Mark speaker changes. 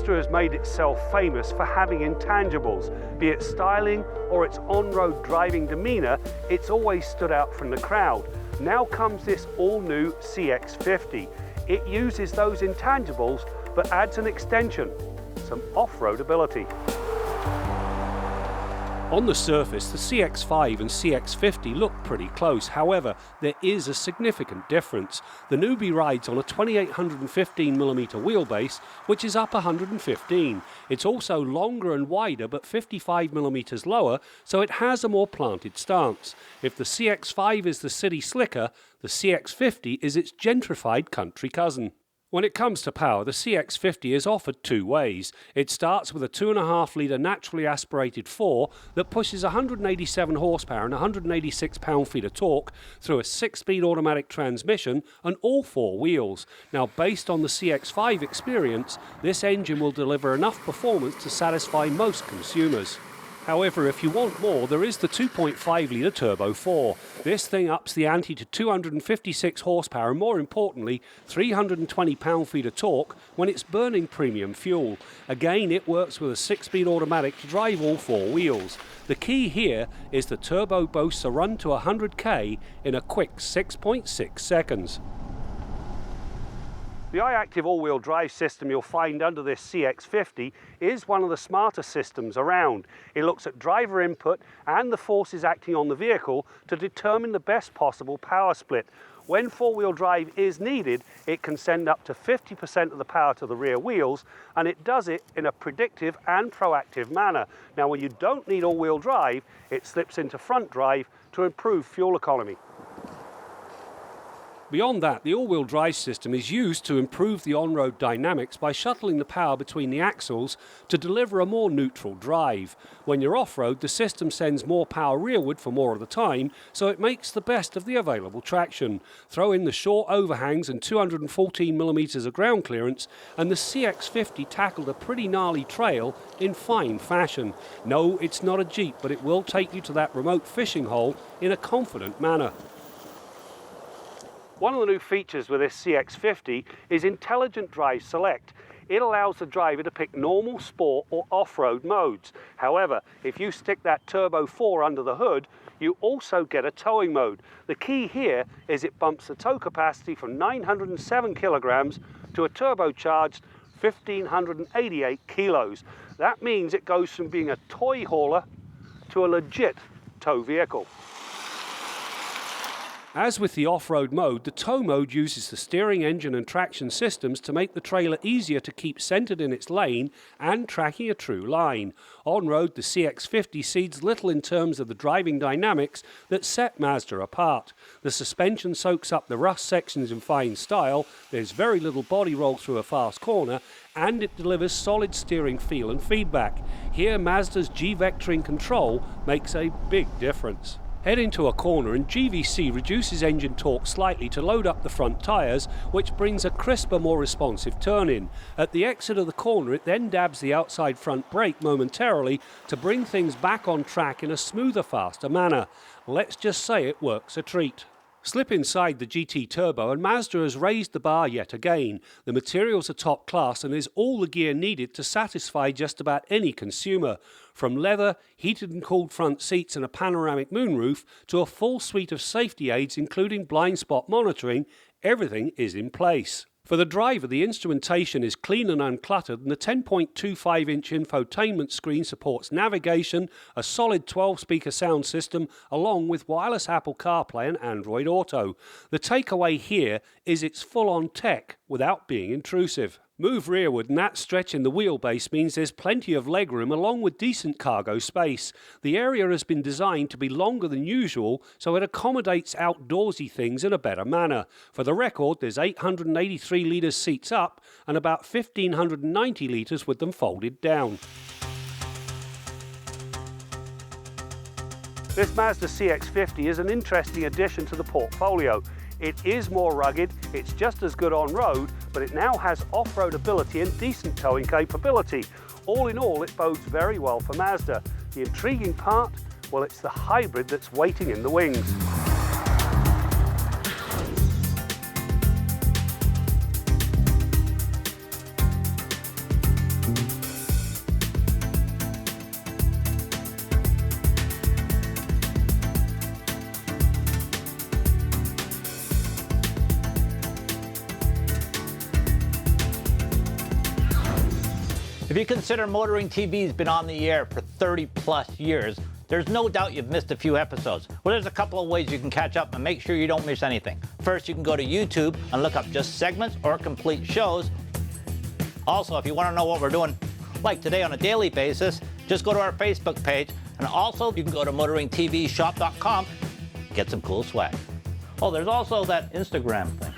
Speaker 1: Mazda has made itself famous for having intangibles. Be it styling or its on-road driving demeanour, it's always stood out from the crowd. Now comes this all-new CX-50. It uses those intangibles but adds an extension, some off-road ability. On the surface, the CX-5 and CX-50 look pretty close. However, there is a significant difference. The newbie rides on a 2815mm wheelbase, which is up 115. It's also longer and wider, but 55mm lower, so it has a more planted stance. If the CX-5 is the city slicker, the CX-50 is its gentrified country cousin. When it comes to power, the CX-50 is offered two ways. It starts with a 2.5 litre naturally aspirated 4 that pushes 187 horsepower and 186 pound-feet of torque through a 6-speed automatic transmission and all 4 wheels. Now, based on the CX-5 experience, this engine will deliver enough performance to satisfy most consumers. However, if you want more, there is the 2.5 litre Turbo 4. This thing ups the ante to 256 horsepower and, more importantly, 320 pound-feet of torque when it's burning premium fuel. Again, it works with a 6-speed automatic to drive all 4 wheels. The key here is the turbo boasts a run to 100k in a quick 6.6 seconds. The iActive all-wheel drive system you'll find under this CX-50 is one of the smarter systems around. It looks at driver input and the forces acting on the vehicle to determine the best possible power split. When four-wheel drive is needed, it can send up to 50% of the power to the rear wheels, and it does it in a predictive and proactive manner. Now, when you don't need all-wheel drive, it slips into front drive to improve fuel economy. Beyond that, the all-wheel drive system is used to improve the on-road dynamics by shuttling the power between the axles to deliver a more neutral drive. When you're off-road, the system sends more power rearward for more of the time, so it makes the best of the available traction. Throw in the short overhangs and 214mm of ground clearance, and the CX-50 tackled a pretty gnarly trail in fine fashion. No, it's not a Jeep, but it will take you to that remote fishing hole in a confident manner. One of the new features with this CX-50 is Intelligent Drive Select. It allows the driver to pick normal, sport or off-road modes. However, if you stick that Turbo 4 under the hood, you also get a towing mode. The key here is it bumps the tow capacity from 907 kilograms to a turbocharged 1,588 kilos. That means it goes from being a toy hauler to a legit tow vehicle. As with the off-road mode, the tow mode uses the steering, engine and traction systems to make the trailer easier to keep centered in its lane and tracking a true line. On-road, the CX-50 cedes little in terms of the driving dynamics that set Mazda apart. The suspension soaks up the rough sections in fine style, there's very little body roll through a fast corner, and it delivers solid steering feel and feedback. Here, Mazda's G-vectoring control makes a big difference. Head into a corner and GVC reduces engine torque slightly to load up the front tyres, which brings a crisper, more responsive turn-in. At the exit of the corner, it then dabs the outside front brake momentarily to bring things back on track in a smoother, faster manner. Let's just say it works a treat. Slip inside the GT Turbo and Mazda has raised the bar yet again. The materials are top class and is all the gear needed to satisfy just about any consumer. From leather, heated and cooled front seats and a panoramic moonroof to a full suite of safety aids including blind spot monitoring, everything is in place. For the driver, the instrumentation is clean and uncluttered, and the 10.25-inch infotainment screen supports navigation, a solid 12-speaker sound system, along with wireless Apple CarPlay and Android Auto. The takeaway here is it's full-on tech without being intrusive. Move rearward and that stretch in the wheelbase means there's plenty of legroom along with decent cargo space. The area has been designed to be longer than usual, so it accommodates outdoorsy things in a better manner. For the record, there's 883 litres seats up and about 1,590 litres with them folded down. This Mazda CX-50 is an interesting addition to the portfolio. It is more rugged, it's just as good on road, but it now has off-road ability and decent towing capability. All in all, it bodes very well for Mazda. The intriguing part? Well, it's the hybrid that's waiting in the wings.
Speaker 2: If you consider Motoring TV's been on the air for 30 plus years, there's no doubt you've missed a few episodes. Well, there's a couple of ways you can catch up and make sure you don't miss anything. First, you can go to YouTube and look up just segments or complete shows. Also, if you want to know what we're doing, like today on a daily basis, just go to our Facebook page. And also, you can go to motoringtvshop.com, get some cool swag. Oh, there's also that Instagram thing.